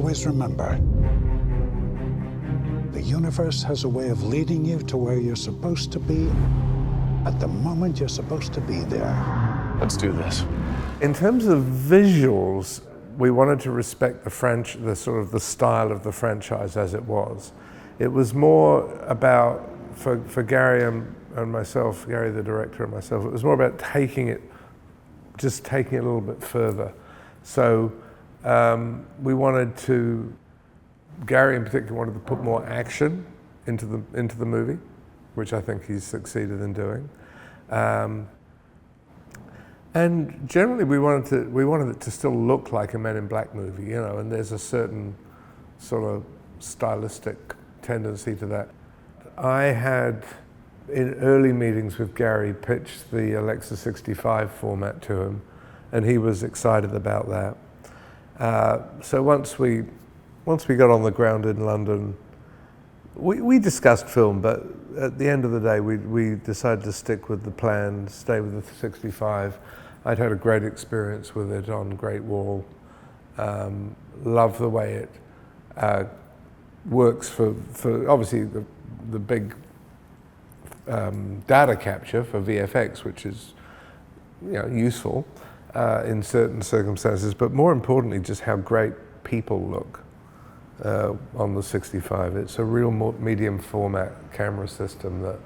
always remember, the universe has a way of leading you to where you're supposed to be at the moment you're supposed to be there. Let's do this. In terms of visuals, we wanted to respect the sort of the style of the franchise as it was. It was more about, for Gary and myself, Gary the director and myself, it was more about taking it a little bit further. So we wanted to, Gary in particular wanted to put more action into the movie, which I think he's succeeded in doing. And generally we wanted it to still look like a Men in Black movie, you know, and there's a certain sort of stylistic tendency to that. I had, in early meetings with Gary, pitched the Alexis 65 format to him, and he was excited about that. So once we got on the ground in London, we discussed film, but at the end of the day, we decided to stick with the plan, stay with the 65. I'd had a great experience with it on Great Wall. Love the way it works for obviously the big data capture for VFX, which is, you know, useful in certain circumstances, but more importantly, just how great people look on the 65. It's a real medium format camera system that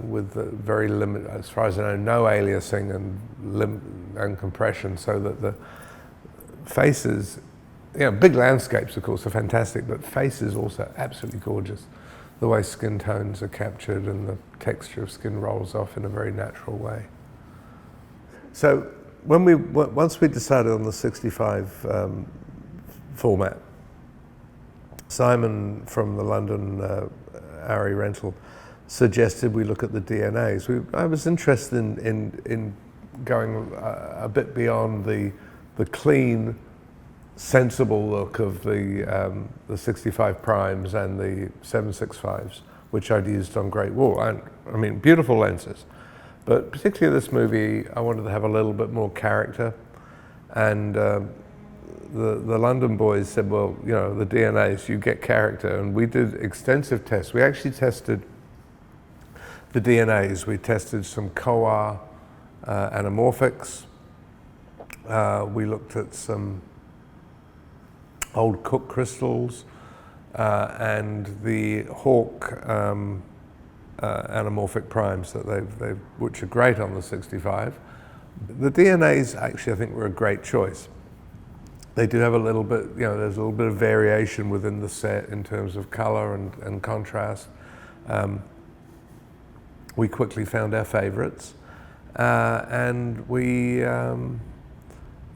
with very limited, as far as I know, no aliasing and compression, so that the faces, you know, big landscapes of course are fantastic, but faces also absolutely gorgeous. The way skin tones are captured and the texture of skin rolls off in a very natural way. So once we decided on the 65 format, Simon from the London ARRI Rental suggested we look at the DNAs. I was interested in going a bit beyond the clean, sensible look of the 65 primes and the 765s, which I'd used on Great Wall. And I mean, beautiful lenses, but particularly this movie, I wanted to have a little bit more character. And the London boys said, well, you know, the DNAs, you get character. And we did extensive tests. We actually tested the DNAs. We tested some COA anamorphics. We looked at some old Cook crystals and the Hawk anamorphic primes that which are great on the 65. The DNAs actually I think were a great choice. They do have a little bit, you know, there's a little bit of variation within the set in terms of color and contrast. We quickly found our favorites, and we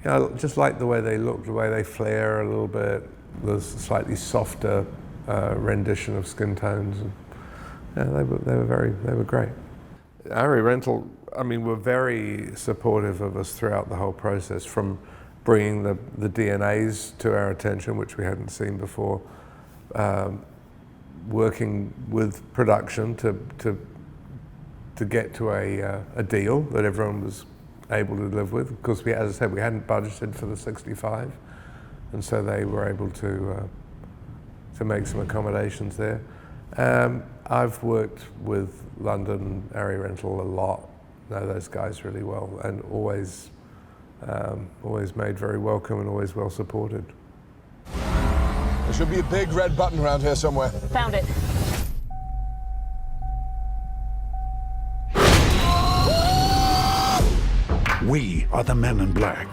you know, just like the way they look, the way they flare a little bit. There's a slightly softer rendition of skin tones, and yeah, they were great. ARRI Rental, I mean, were very supportive of us throughout the whole process, from bringing the DNAs to our attention, which we hadn't seen before, working with production to get to a deal that everyone was able to live with. Of course, as I said, we hadn't budgeted for the 65, and so they were able to make some accommodations there. I've worked with London ARRI Rental a lot, know those guys really well, and always made very welcome and always well supported. There should be a big red button around here somewhere. Found it. We are the Men in Black.